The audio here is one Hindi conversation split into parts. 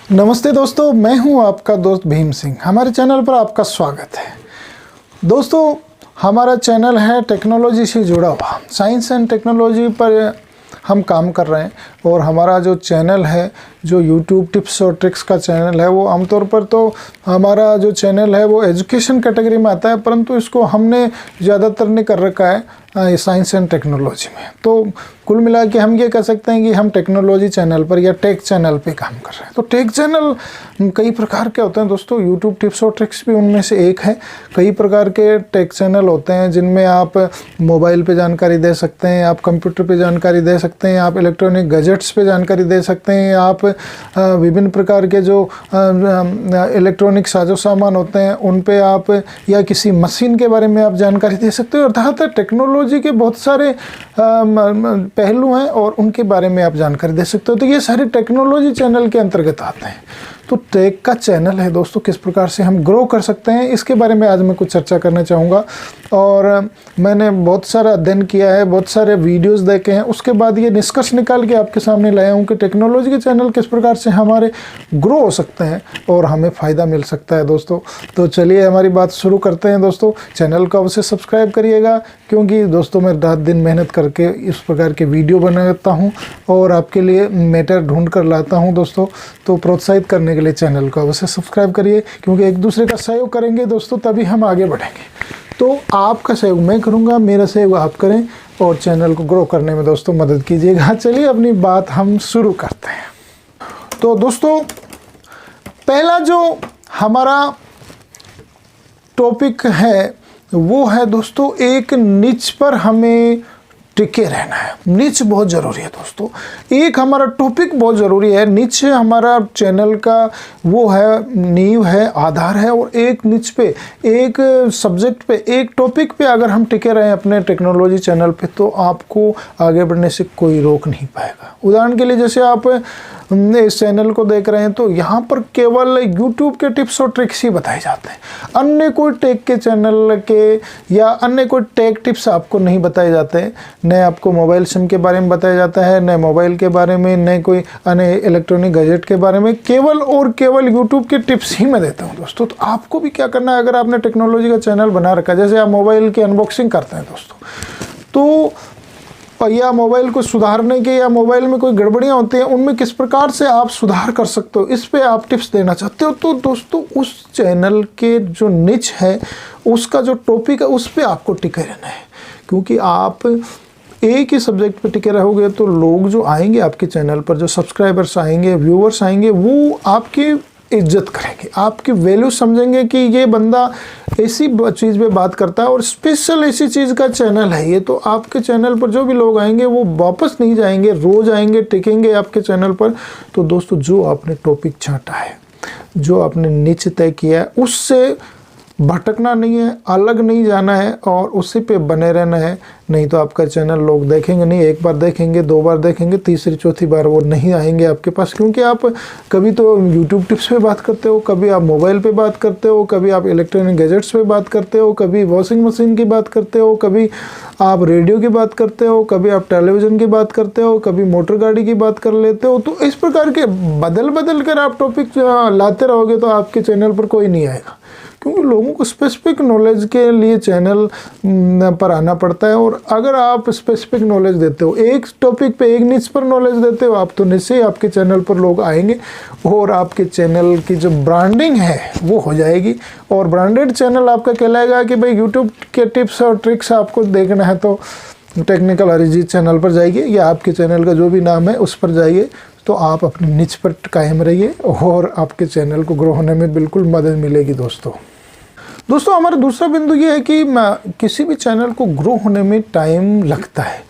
नमस्ते दोस्तों, मैं हूं आपका दोस्त भीम सिंह। हमारे चैनल पर आपका स्वागत है। दोस्तों, हमारा चैनल है टेक्नोलॉजी से जुड़ा हुआ, साइंस एंड टेक्नोलॉजी पर हम काम कर रहे हैं। और हमारा जो चैनल है, जो यूट्यूब टिप्स और ट्रिक्स का चैनल है, वो आमतौर पर तो हमारा जो चैनल है वो एजुकेशन कैटेगरी में आता है, परंतु इसको हमने ज़्यादातर ने कर रखा है साइंस एंड टेक्नोलॉजी में। तो कुल मिला के हम ये कह सकते हैं कि हम टेक्नोलॉजी चैनल पर या टेक चैनल पे काम कर रहे हैं। तो टेक चैनल कई प्रकार के होते हैं दोस्तों, यूट्यूब टिप्स और ट्रिक्स भी उनमें से एक है। कई प्रकार के टेक चैनल होते हैं जिनमें आप मोबाइल पे जानकारी दे सकते हैं, आप कंप्यूटर पे जानकारी दे सकते हैं, आप इलेक्ट्रॉनिक गैजेट्स पे जानकारी दे सकते हैं, आप विभिन्न प्रकार के जो इलेक्ट्रॉनिक साजो सामान होते हैं उन पे आप, या किसी मशीन के बारे में आप जानकारी दे सकते हो। अर्थात टेक्नोलॉजी के बहुत सारे पहलू हैं और उनके बारे में आप जानकारी दे सकते हो। तो ये सारे टेक्नोलॉजी चैनल के अंतर्गत आते हैं। तो टेक का चैनल है दोस्तों, किस प्रकार से हम ग्रो कर सकते हैं, इसके बारे में आज मैं कुछ चर्चा करना चाहूँगा। और मैंने बहुत सारा अध्ययन किया है, बहुत सारे वीडियोस देखे हैं, उसके बाद ये निष्कर्ष निकाल के आपके सामने लाया हूँ कि टेक्नोलॉजी के चैनल किस प्रकार से हमारे ग्रो हो सकते हैं और हमें फ़ायदा मिल सकता है दोस्तों। तो चलिए हमारी बात शुरू करते हैं दोस्तों। चैनल को अवश्य सब्सक्राइब करिएगा, क्योंकि दोस्तों मैं रात दिन मेहनत करके इस प्रकार के वीडियो बनाता हूँ और आपके लिए मैटर ढूंढ कर लाता हूँ दोस्तों। तो प्रोत्साहित करने के लिए चैनल को अवश्य सब्सक्राइब करिए, क्योंकि एक दूसरे का सहयोग करेंगे दोस्तों तभी हम आगे बढ़ेंगे। तो आपका सहयोग मैं करूँगा, मेरा सहयोग आप करें और चैनल को ग्रो करने में दोस्तों मदद कीजिएगा। चलिए अपनी बात हम शुरू करते हैं। तो दोस्तों, पहला जो हमारा टॉपिक है वो है दोस्तों, एक निच पर हमें टिके रहना है। निच बहुत ज़रूरी है दोस्तों। एक हमारा टॉपिक बहुत ज़रूरी है। निच हमारा चैनल का वो है, नींव है, आधार है। और एक निच पे, एक सब्जेक्ट पे, एक टॉपिक पे अगर हम टिके रहे अपने टेक्नोलॉजी चैनल पे, तो आपको आगे बढ़ने से कोई रोक नहीं पाएगा। उदाहरण के लिए, जैसे आप इस चैनल को देख रहे हैं तो यहाँ पर केवल यूट्यूब के टिप्स और ट्रिक्स ही बताए जाते हैं। अन्य कोई टेक के चैनल के या अन्य कोई टेक टिप्स आपको नहीं बताए जाते हैं। न आपको मोबाइल सिम के बारे में बताया जाता है, न मोबाइल के बारे में, न कोई अन्य इलेक्ट्रॉनिक गैजेट के बारे में। केवल और केवल यूट्यूब के टिप्स ही मैं देता हूँ दोस्तों। तो आपको भी क्या करना है, अगर आपने टेक्नोलॉजी का चैनल बना रखा है, जैसे आप मोबाइल की अनबॉक्सिंग करते हैं दोस्तों, तो या मोबाइल को सुधारने के, या मोबाइल में कोई गड़बड़ियाँ होती हैं, उनमें किस प्रकार से आप सुधार कर सकते हो, इस पे आप टिप्स देना चाहते हो, तो दोस्तों उस चैनल के जो निच है, उसका जो टॉपिक है, उस पे आपको टिके रहना है। क्योंकि आप एक ही सब्जेक्ट पे टिके रहोगे तो लोग जो आएंगे आपके चैनल पर, जो सब्सक्राइबर्स आएंगे, व्यूअर्स आएंगे, वो आपकी इज्जत करेंगे, आपकी वैल्यू समझेंगे कि ये बंदा ऐसी चीज़ पे बात करता है और स्पेशल ऐसी चीज़ का चैनल है ये। तो आपके चैनल पर जो भी लोग आएंगे वो वापस नहीं जाएंगे, रोज़ आएंगे, टिकेंगे आपके चैनल पर। तो दोस्तों, जो आपने टॉपिक छांटा है, जो आपने निच तय किया है, उससे भटकना नहीं है, अलग नहीं जाना है और उसी पे बने रहना है। नहीं तो आपका चैनल लोग देखेंगे नहीं, एक बार देखेंगे, दो बार देखेंगे, तीसरी चौथी बार वो नहीं आएंगे आपके पास। क्योंकि आप कभी तो यूट्यूब टिप्स पे बात करते हो, कभी आप मोबाइल पे बात करते हो, कभी आप इलेक्ट्रॉनिक गैजेट्स पे बात करते हो, कभी वॉशिंग मशीन की बात करते हो, कभी आप रेडियो की बात करते हो, कभी आप टेलीविज़न की बात करते हो, कभी मोटर गाड़ी की बात कर लेते हो। तो इस प्रकार के बदल बदल कर आप टॉपिक लाते रहोगे तो आपके चैनल पर कोई नहीं आएगा। क्योंकि लोगों को स्पेसिफिक नॉलेज के लिए चैनल पर आना पड़ता है। और अगर आप स्पेसिफिक नॉलेज देते हो, एक टॉपिक पे, एक निच पर नॉलेज देते हो आप, तो निश्चय आपके चैनल पर लोग आएंगे और आपके चैनल की जो ब्रांडिंग है वो हो जाएगी। और ब्रांडेड चैनल आपका कहलाएगा कि भाई यूट्यूब के टिप्स और ट्रिक्स आपको देखना है तो टेक्निकल अरिजीत चैनल पर जाइए, या आपके चैनल का जो भी नाम है उस पर जाइए। तो आप अपने निच पर कायम रहिए और आपके चैनल को ग्रो होने में बिल्कुल मदद मिलेगी दोस्तों, हमारा दूसरा बिंदु ये है कि किसी भी चैनल को ग्रो होने में टाइम लगता है।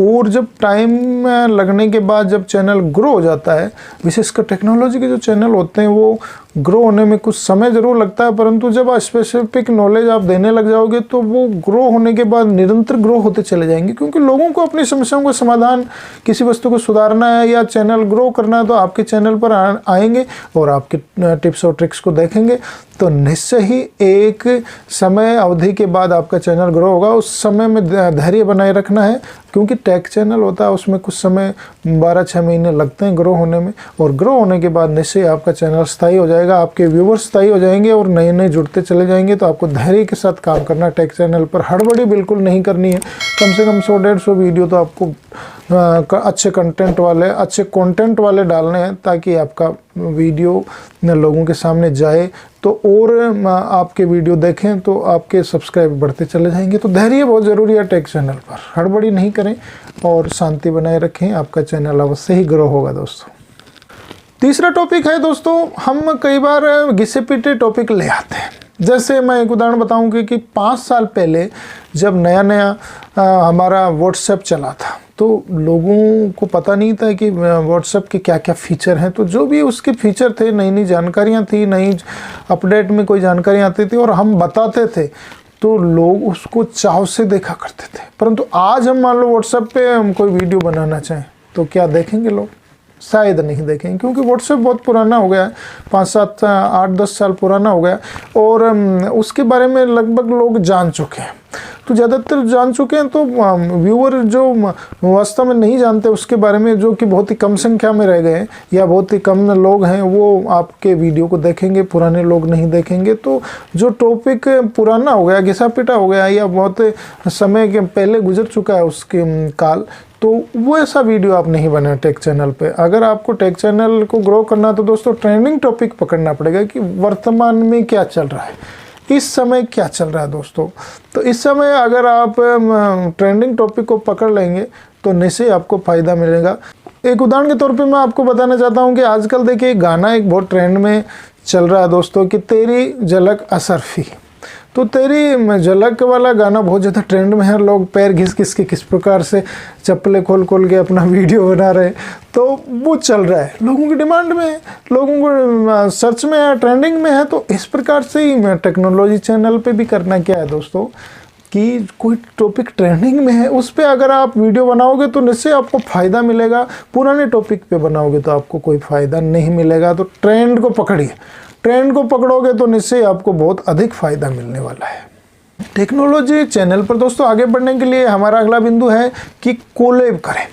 और जब टाइम लगने के बाद जब चैनल ग्रो हो जाता है, विशेषकर टेक्नोलॉजी के जो चैनल होते हैं वो ग्रो होने में कुछ समय ज़रूर लगता है, परंतु जब आप स्पेसिफिक नॉलेज आप देने लग जाओगे तो वो ग्रो होने के बाद निरंतर ग्रो होते चले जाएंगे, क्योंकि लोगों को अपनी समस्याओं का समाधान, किसी वस्तु को सुधारना है या चैनल ग्रो करना है तो आपके चैनल पर आएंगे और आपके टिप्स और ट्रिक्स को देखेंगे, तो निश्चय ही एक समय अवधि के बाद आपका चैनल ग्रो होगा। उस समय में धैर्य बनाए रखना है, क्योंकि टेक चैनल होता है उसमें कुछ समय 12-6 महीने लगते हैं ग्रो होने में, और ग्रो होने के बाद निश्चय आपका चैनल स्थायी हो जाएगा, आपके व्यूवर्स स्थायी हो जाएंगे और नए नए जुड़ते चले जाएंगे। तो आपको धैर्य के साथ काम करना, टेक चैनल पर हड़बड़ी बिल्कुल नहीं करनी है। कम से कम 100-150 वीडियो तो आपको अच्छे कंटेंट वाले डालने हैं, ताकि आपका वीडियो लोगों के सामने जाए तो और आपके वीडियो देखें तो आपके सब्सक्राइब बढ़ते चले जाएंगे। तो धैर्य बहुत ज़रूरी है टेक चैनल पर, हड़बड़ी नहीं करें और शांति बनाए रखें, आपका चैनल अवश्य ही ग्रो होगा दोस्तों। तीसरा टॉपिक है दोस्तों, हम कई बार घिसे पीटे टॉपिक ले आते हैं। जैसे मैं एक उदाहरण बताऊंगी कि 5 साल पहले जब नया हमारा व्हाट्सएप चला था, तो लोगों को पता नहीं था कि व्हाट्सएप के क्या क्या फ़ीचर हैं। तो जो भी उसके फ़ीचर थे, नई नई जानकारियाँ थी, नई अपडेट में कोई जानकारियाँ आती थी और हम बताते थे, तो लोग उसको चाव से देखा करते थे। परंतु आज हम मान लो व्हाट्सएप पे हम कोई वीडियो बनाना चाहें तो क्या देखेंगे लोग? शायद नहीं देखेंगे, क्योंकि व्हाट्सएप बहुत पुराना हो गया है, 5, 7, 8, 10 साल पुराना हो गया और उसके बारे में लगभग लोग जान चुके हैं। तो ज़्यादातर जान चुके हैं, तो व्यूअर जो वास्तव में नहीं जानते उसके बारे में, जो कि बहुत ही कम संख्या में रह गए हैं या बहुत ही कम लोग हैं, वो आपके वीडियो को देखेंगे, पुराने लोग नहीं देखेंगे। तो जो टॉपिक पुराना हो गया, घिसा पिटा हो गया या बहुत समय के पहले गुजर चुका है उसके काल, तो वो ऐसा वीडियो आप नहीं बनाए टेक चैनल पे। अगर आपको टेक चैनल को ग्रो करना है तो दोस्तों ट्रेंडिंग टॉपिक पकड़ना पड़ेगा कि वर्तमान में क्या चल रहा है, इस समय क्या चल रहा है दोस्तों। तो इस समय अगर आप ट्रेंडिंग टॉपिक को पकड़ लेंगे तो निश्चय आपको फ़ायदा मिलेगा। एक उदाहरण के तौर पे मैं आपको बताना चाहता हूँ कि आजकल देखिए गाना एक बहुत ट्रेंड में चल रहा है दोस्तों, कि तेरी झलक असरफी। तो तेरी झलक वाला गाना बहुत ज़्यादा ट्रेंड में है, लोग पैर घिस घिस के किस प्रकार से चप्पलें खोल खोल के अपना वीडियो बना रहे हैं, तो वो चल रहा है, लोगों की डिमांड में है, लोगों को सर्च में है, ट्रेंडिंग में है। तो इस प्रकार से ही टेक्नोलॉजी चैनल पे भी करना क्या है दोस्तों, कि कोई टॉपिक ट्रेंडिंग में है उस पर अगर आप वीडियो बनाओगे तो निश्चय आपको फ़ायदा मिलेगा, पुराने टॉपिक पे बनाओगे तो आपको कोई फ़ायदा नहीं मिलेगा। तो ट्रेंड को पकड़िए, ट्रेंड को पकड़ोगे तो निश्चय आपको बहुत अधिक फ़ायदा मिलने वाला है। टेक्नोलॉजी चैनल पर दोस्तों आगे बढ़ने के लिए हमारा अगला बिंदु है कि कोलैब करें।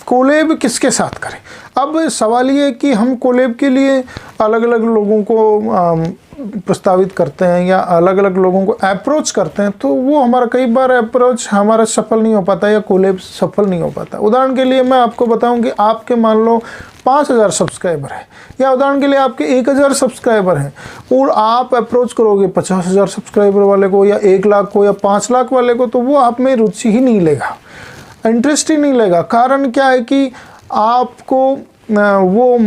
कोलैब किसके साथ करें? अब सवाल ये है कि हम कोलैब के लिए अलग अलग लोगों को प्रस्तावित करते हैं या अलग अलग लोगों को अप्रोच करते हैं, तो वो हमारा कई बार अप्रोच हमारा सफल नहीं हो पाता या कोलैब सफल नहीं हो पाता। उदाहरण के लिए मैं आपको बताऊं कि आपके मान लो 5000 सब्सक्राइबर हैं, या उदाहरण के लिए आपके 1000 सब्सक्राइबर हैं, और आप अप्रोच करोगे 50,000 सब्सक्राइबर वाले को या 1 लाख को या 5 लाख वाले को, तो वो आप में रुचि ही नहीं लेगा, इंटरेस्ट ही नहीं लेगा। कारण क्या है कि आपको वो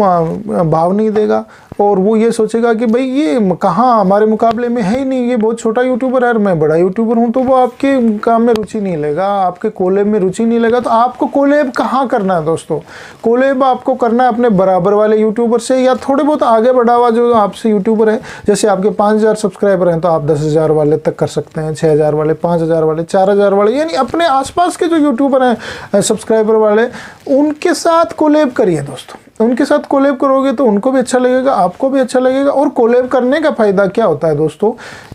भाव नहीं देगा और वो ये सोचेगा कि भाई ये कहाँ हमारे मुकाबले में है ही नहीं, ये बहुत छोटा यूट्यूबर है और मैं बड़ा यूट्यूबर हूँ। तो वो आपके काम में रुचि नहीं लेगा, आपके कोलैब में रुचि नहीं लेगा। तो आपको कोलैब कहाँ करना है दोस्तों? कोलैब आपको करना है अपने बराबर वाले यूट्यूबर से या थोड़े बहुत आगे बढ़ा हुआ जो आपसे यूट्यूबर है। जैसे आपके 5000 सब्सक्राइबर हैं तो आप 10,000 वाले तक कर सकते हैं, 6,000 वाले, 5,000 वाले, 4,000 वाले, यानी अपने आसपास के जो यूट्यूबर हैं सब्सक्राइबर वाले, उनके साथ कोलैब करिए दोस्तों। उनके साथ कोलैब करोगे तो उनको भी अच्छा लगेगा, आपको भी अच्छा लगेगा। और कोलैब करने का फ़ायदा क्या होता है दोस्तों,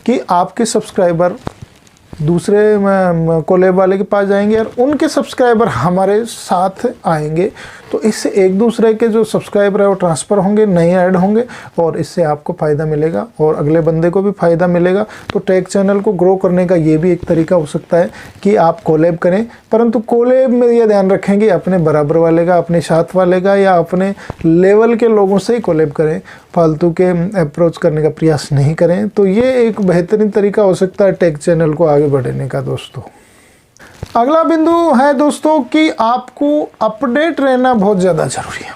कि आपके सब्सक्राइबर दूसरे कोलैब वाले के पास जाएंगे और उनके सब्सक्राइबर हमारे साथ आएंगे, तो इससे एक दूसरे के जो सब्सक्राइबर है वो ट्रांसफ़र होंगे, नए ऐड होंगे और इससे आपको फ़ायदा मिलेगा और अगले बंदे को भी फ़ायदा मिलेगा। तो टेक चैनल को ग्रो करने का ये भी एक तरीका हो सकता है कि आप कोलैब करें, परंतु कोलैब में ये ध्यान रखेंगे अपने बराबर वाले का, अपने साथ वाले का या अपने लेवल के लोगों से ही कोलैब करें, फालतू के अप्रोच करने का प्रयास नहीं करें। तो ये एक बेहतरीन तरीका हो सकता है टेक चैनल को आगे बढ़ने का दोस्तों। अगला बिंदु है दोस्तों कि आपको अपडेट रहना बहुत ज़्यादा ज़रूरी है।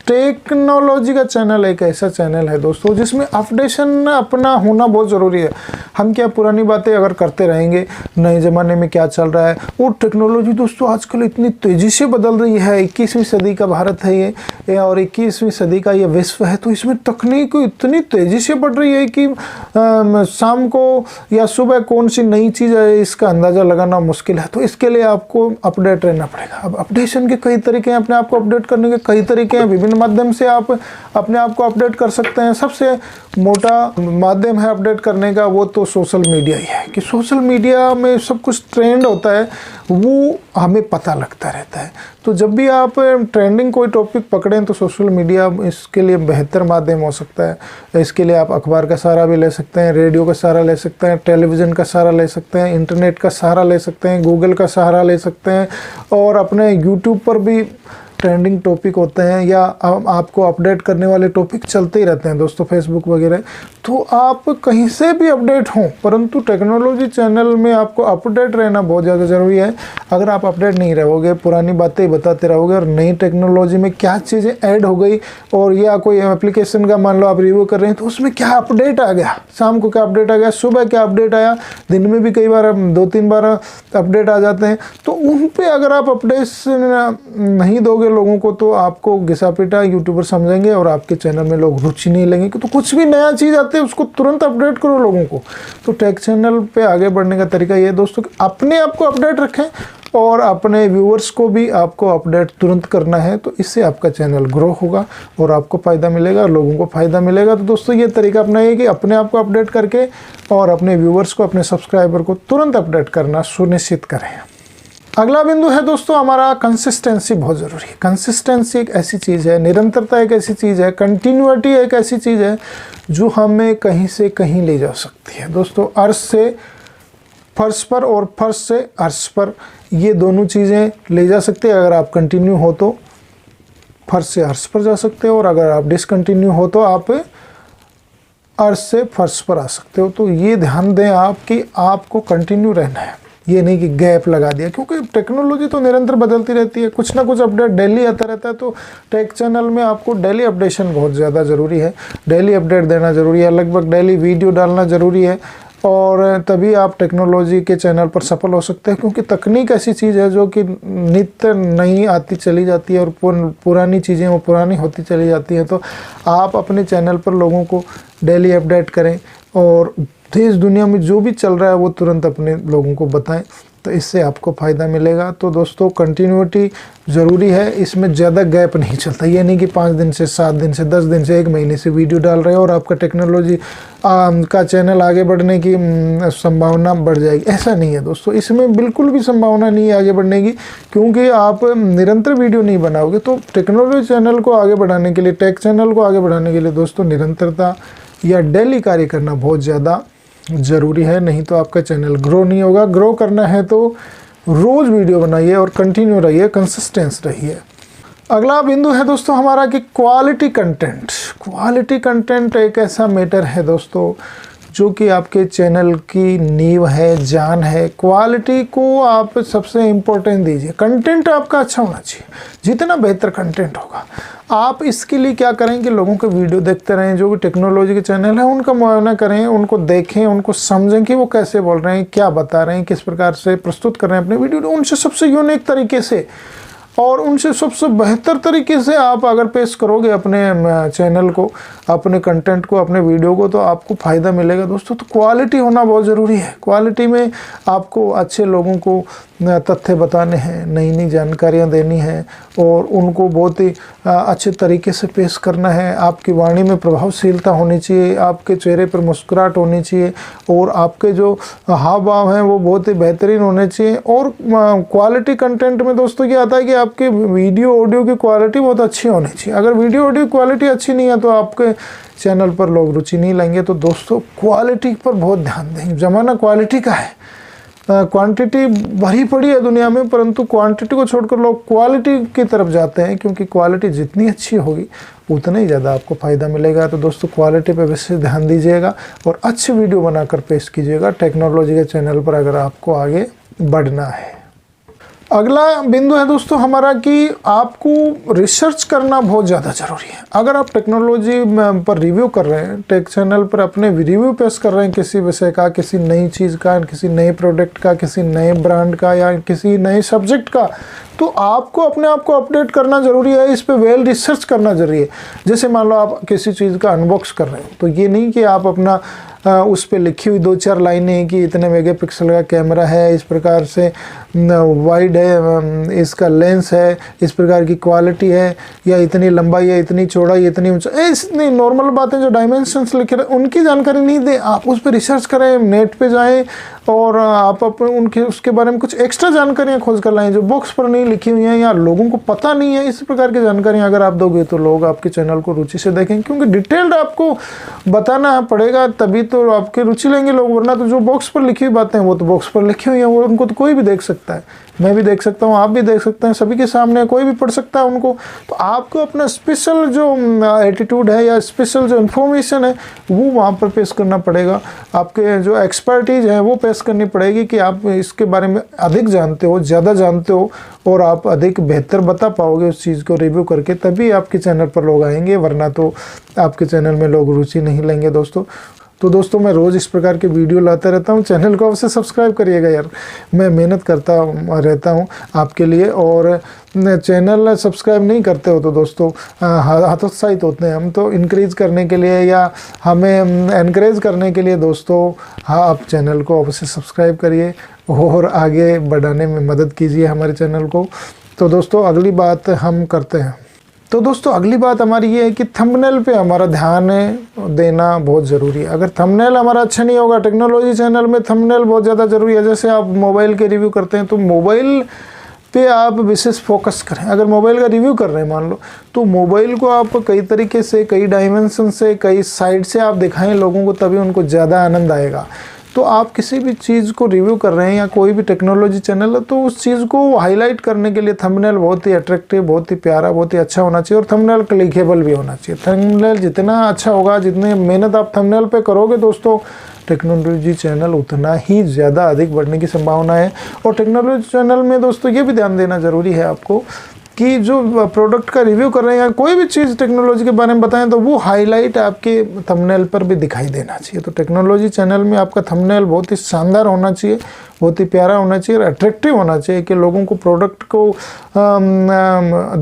टेक्नोलॉजी का चैनल एक ऐसा चैनल है दोस्तों जिसमें अपडेशन अपना होना बहुत ज़रूरी है। हम क्या पुरानी बातें अगर करते रहेंगे, नए ज़माने में क्या चल रहा है, और टेक्नोलॉजी दोस्तों आजकल इतनी तेज़ी से बदल रही है। 21वीं सदी का भारत है ये और 21वीं सदी का ये विश्व है, तो इसमें तकनीक इतनी तेज़ी से बढ़ रही है कि शाम को या सुबह कौन सी नई चीज़ है इसका अंदाज़ा लगाना मुश्किल है। तो इसके लिए आपको अपडेट रहना पड़ेगा। अब अपडेशन के कई तरीके हैं, अपने आप को अपडेट करने के कई तरीके हैं, विभिन्न माध्यम से आप अपने आप को अपडेट कर सकते हैं। सबसे मोटा माध्यम है अपडेट करने का वो तो सोशल मीडिया ही है कि सोशल मीडिया में सब कुछ ट्रेंड होता है, वो हमें पता लगता रहता है। तो जब भी आप ट्रेंडिंग कोई टॉपिक पकड़ें तो सोशल मीडिया इसके लिए बेहतर माध्यम हो सकता है। इसके लिए आप अखबार का सहारा भी ले सकते हैं, रेडियो का सहारा ले सकते हैं, टेलीविज़न का सहारा ले सकते हैं, इंटरनेट का सहारा ले सकते हैं, गूगल का सहारा ले सकते हैं, और अपने यूट्यूब पर भी ट्रेंडिंग टॉपिक होते हैं या आपको अपडेट करने वाले टॉपिक चलते ही रहते हैं दोस्तों, फेसबुक वगैरह। तो आप कहीं से भी अपडेट हों, परंतु टेक्नोलॉजी चैनल में आपको अपडेट रहना बहुत ज़्यादा ज़रूरी है। अगर आप अपडेट नहीं रहोगे, पुरानी बातें ही बताते रहोगे और नई टेक्नोलॉजी में क्या चीज़ें ऐड हो गई, और या कोई एप्लीकेशन का मान लो आप रिव्यू कर रहे हैं तो उसमें क्या अपडेट आ गया, शाम को क्या अपडेट आ गया, सुबह क्या अपडेट आया, दिन में भी कई बार 2-3 बार अपडेट आ जाते हैं, तो उन पर अगर आप अपडेट नहीं दोगे लोगों को तो आपको घिसा पिटा यूट्यूबर समझेंगे और आपके चैनल में लोग रुचि नहीं लेंगे। तो कुछ भी नया चीज़ आती है उसको तुरंत अपडेट करो लोगों को। तो टेक चैनल पे आगे बढ़ने का तरीका ये है दोस्तों कि अपने आप को अपडेट रखें और अपने व्यूअर्स को भी आपको अपडेट तुरंत करना है। तो इससे आपका चैनल ग्रो होगा और आपको फ़ायदा मिलेगा, लोगों को फ़ायदा मिलेगा। तो दोस्तों ये तरीका अपनाइए कि अपने आप को अपडेट करके और अपने व्यूअर्स को, अपने सब्सक्राइबर को तुरंत अपडेट करना सुनिश्चित करें। अगला बिंदु है दोस्तों हमारा कंसिस्टेंसी बहुत ज़रूरी है। कंसिस्टेंसी एक ऐसी चीज़ है, निरंतरता एक ऐसी चीज़ है, कंटिन्यूटी एक ऐसी चीज़ है जो हमें कहीं से कहीं ले जा सकती है दोस्तों। अर्श से फर्श पर और फर्श से अर्श पर, ये दोनों चीज़ें ले जा सकते हैं। अगर आप कंटिन्यू हो तो फर्श से अर्श पर जा सकते हो, और अगर आप डिसकंटिन्यू हो तो आप अर्श से फर्श पर आ सकते हो। तो ये ध्यान दें आप कि आपको कंटिन्यू रहना है, ये नहीं कि गैप लगा दिया, क्योंकि टेक्नोलॉजी तो निरंतर बदलती रहती है, कुछ ना कुछ अपडेट डेली आता रहता है। तो टेक चैनल में आपको डेली अपडेशन बहुत ज़्यादा ज़रूरी है, डेली अपडेट देना ज़रूरी है, लगभग डेली वीडियो डालना ज़रूरी है, और तभी आप टेक्नोलॉजी के चैनल पर सफल हो सकते हैं। क्योंकि तकनीक ऐसी चीज़ है जो कि नित्य नई आती चली जाती है और पुरानी चीज़ें वो पुरानी होती चली जाती हैं। तो आप अपने चैनल पर लोगों को डेली अपडेट करें और देश दुनिया में जो भी चल रहा है वो तुरंत अपने लोगों को बताएं, तो इससे आपको फ़ायदा मिलेगा। तो दोस्तों कंटिन्यूटी ज़रूरी है, इसमें ज़्यादा गैप नहीं चलता। ये नहीं कि 5 दिन से 7 दिन से 10 दिन से 1 महीने से वीडियो डाल रहे हो और आपका टेक्नोलॉजी का चैनल आगे बढ़ने की संभावना बढ़ जाएगी, ऐसा नहीं है दोस्तों। इसमें बिल्कुल भी संभावना नहीं है आगे बढ़ने की, क्योंकि आप निरंतर वीडियो नहीं बनाओगे। तो टेक्नोलॉजी चैनल को आगे बढ़ाने के लिए, टेक चैनल को आगे बढ़ाने के लिए दोस्तों निरंतरता या डेली कार्य करना बहुत ज़्यादा ज़रूरी है, नहीं तो आपका चैनल ग्रो नहीं होगा। ग्रो करना है तो रोज़ वीडियो बनाइए और कंटिन्यू रहिए, कंसिस्टेंस रहिए। अगला बिंदु है दोस्तों हमारा कि क्वालिटी कंटेंट। क्वालिटी कंटेंट एक ऐसा मैटर है दोस्तों जो कि आपके चैनल की नींव है, जान है। क्वालिटी को आप सबसे इम्पोर्टेंट दीजिए। कंटेंट आपका अच्छा होना चाहिए, जितना बेहतर कंटेंट होगा। आप इसके लिए क्या करें कि लोगों के वीडियो देखते रहें, जो भी टेक्नोलॉजी के चैनल है उनका मुआयना करें, उनको देखें, उनको समझें कि वो कैसे बोल रहे हैं, क्या बता रहे हैं, किस प्रकार से प्रस्तुत कर रहे हैं अपने वीडियो, उनसे सबसे यूनिक तरीके से और उनसे सबसे बेहतर तरीके से आप अगर पेश करोगे अपने चैनल को, अपने कंटेंट को, अपने वीडियो को, तो आपको फ़ायदा मिलेगा दोस्तों। तो क्वालिटी होना बहुत ज़रूरी है। क्वालिटी में आपको अच्छे लोगों को तथ्य बताने हैं, नई नई जानकारियाँ देनी है और उनको बहुत ही अच्छे तरीके से पेश करना है। आपकी वाणी में प्रभावशीलता होनी चाहिए, आपके चेहरे पर मुस्कुराहट होनी चाहिए और आपके जो हाव भाव हैं वो बहुत ही बेहतरीन होने चाहिए। और क्वालिटी कंटेंट में दोस्तों ये आता है कि आपके वीडियो ऑडियो की क्वालिटी बहुत अच्छी होनी चाहिए। अगर वीडियो ऑडियो क्वालिटी अच्छी नहीं है तो आपके चैनल पर लोग रुचि नहीं लेंगे। तो दोस्तों क्वालिटी पर बहुत ध्यान दें, ज़माना क्वालिटी का है। क्वांटिटी भरी पड़ी है दुनिया में, परंतु क्वांटिटी को छोड़कर लोग क्वालिटी की तरफ जाते हैं, क्योंकि क्वालिटी जितनी अच्छी होगी उतना ही ज़्यादा आपको फ़ायदा मिलेगा। तो दोस्तों क्वालिटी पे विशेष ध्यान दीजिएगा और अच्छी वीडियो बनाकर पेश कीजिएगा टेक्नोलॉजी के चैनल पर, अगर आपको आगे बढ़ना है। अगला बिंदु है दोस्तों हमारा कि आपको रिसर्च करना बहुत ज़्यादा ज़रूरी है। अगर आप टेक्नोलॉजी पर रिव्यू कर रहे हैं, टेक चैनल पर अपने रिव्यू पेश कर रहे हैं किसी विषय का, किसी नई चीज़ का, किसी नए प्रोडक्ट का, किसी नए ब्रांड का या किसी नए सब्जेक्ट का, तो आपको अपने आप को अपडेट करना ज़रूरी है, इस पे वेल रिसर्च करना ज़रूरी है। जैसे मान लो आप किसी चीज़ का अनबॉक्स कर रहे हो, तो ये नहीं कि आप अपना उस पे लिखी हुई 2-4 लाइनें कि इतने मेगापिक्सल का कैमरा है, इस प्रकार से वाइड है, इसका लेंस है, इस प्रकार की क्वालिटी है, या इतनी लंबाई है, इतनी चौड़ाई, इतनी ऊंचाई, इतनी नॉर्मल बातें जो डायमेंशंस लिखे रहे उनकी जानकारी नहीं दे। आप उस पर रिसर्च करें, नेट पे जाएं और आप उनके उसके बारे में कुछ एक्स्ट्रा जानकारियाँ खोज कर लाएं जो बॉक्स पर नहीं लिखी हुई हैं या लोगों को पता नहीं है। इस प्रकार की जानकारियाँ अगर आप दोगे तो लोग आपके चैनल को रुचि से देखेंगे, क्योंकि डिटेल्ड आपको बताना पड़ेगा, तभी तो आपकी रुचि लेंगे लोग। वरना तो जो बॉक्स पर लिखी हुई बातें हैं वो तो बॉक्स पर लिखी हुई हैं, वो उनको तो कोई भी देख सकता है, मैं भी देख सकता हूँ, आप भी देख सकते हैं, सभी के सामने कोई भी पढ़ सकता है उनको। तो आपको अपना स्पेशल जो एटीट्यूड है या स्पेशल जो इन्फॉर्मेशन है वो वहाँ पर पेश करना पड़ेगा। आपके जो एक्सपर्टीज है वो पेश करनी पड़ेगी कि आप इसके बारे में अधिक जानते हो, ज़्यादा जानते हो और आप अधिक बेहतर बता पाओगे उस चीज़ को रिव्यू करके, तभी आपके चैनल पर लोग आएंगे, वरना तो आपके चैनल में लोग रुचि नहीं लेंगे दोस्तों। तो दोस्तों मैं रोज़ इस प्रकार के वीडियो लाता रहता हूँ, चैनल को अवश्य सब्सक्राइब करिएगा यार, मैं मेहनत करता रहता हूँ आपके लिए। और चैनल सब्सक्राइब नहीं करते हो तो दोस्तों हतोत्साहित होते हैं हम, तो इनक्रीज करने के लिए या हमें एनकरेज करने के लिए दोस्तों हाँ आप चैनल को अवश्य सब्सक्राइब करिए और आगे बढ़ाने में मदद कीजिए हमारे चैनल को। तो दोस्तों अगली बात हम करते हैं। तो दोस्तों अगली बात हमारी ये है कि थंबनेल पे हमारा ध्यान देना बहुत ज़रूरी है। अगर थंबनेल हमारा अच्छा नहीं होगा, टेक्नोलॉजी चैनल में थंबनेल बहुत ज़्यादा ज़रूरी है। जैसे आप मोबाइल के रिव्यू करते हैं तो मोबाइल पे आप विशेष फोकस करें। अगर मोबाइल का रिव्यू कर रहे हैं मान लो, तो मोबाइल को आप कई तरीके से, कई डायमेंशन से, कई साइड से आप दिखाएं लोगों को, तभी उनको ज़्यादा आनंद आएगा। तो आप किसी भी चीज़ को रिव्यू कर रहे हैं या कोई भी टेक्नोलॉजी चैनल है, तो उस चीज़ को हाईलाइट करने के लिए थंबनेल बहुत ही अट्रैक्टिव, बहुत ही प्यारा, बहुत ही अच्छा होना चाहिए और थंबनेल क्लिकेबल भी होना चाहिए। थंबनेल जितना अच्छा होगा, जितनी मेहनत आप थंबनेल पे करोगे दोस्तों, टेक्नोलॉजी चैनल उतना ही ज़्यादा अधिक बढ़ने की संभावना है। और टेक्नोलॉजी चैनल में दोस्तों ये भी ध्यान देना ज़रूरी है आपको कि जो प्रोडक्ट का रिव्यू कर रहे हैं या कोई भी चीज़ टेक्नोलॉजी के बारे में बताएं तो वो हाईलाइट आपके थंबनेल पर भी दिखाई देना चाहिए। तो टेक्नोलॉजी चैनल में आपका थंबनेल बहुत ही शानदार होना चाहिए, बहुत ही प्यारा होना चाहिए और अट्रैक्टिव होना चाहिए कि लोगों को प्रोडक्ट को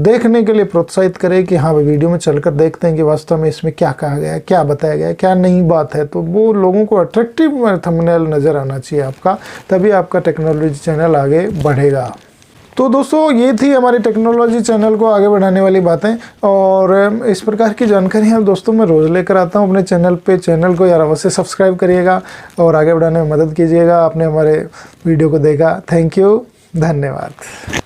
देखने के लिए प्रोत्साहित करे कि हाँ भाई वीडियो में चलकर देखते हैं कि वास्तव में इसमें क्या कहा गया है, क्या बताया गया है, क्या नई बात है। तो वो लोगों को अट्रैक्टिव थंबनेल नज़र आना चाहिए आपका, तभी आपका टेक्नोलॉजी चैनल आगे बढ़ेगा। तो दोस्तों ये थी हमारी टेक्नोलॉजी चैनल को आगे बढ़ाने वाली बातें, और इस प्रकार की जानकारियाँ दोस्तों मैं रोज़ लेकर आता हूँ अपने चैनल पे। चैनल को यार अवश्य सब्सक्राइब करिएगा और आगे बढ़ाने में मदद कीजिएगा। आपने हमारे वीडियो को देखा, थैंक यू, धन्यवाद।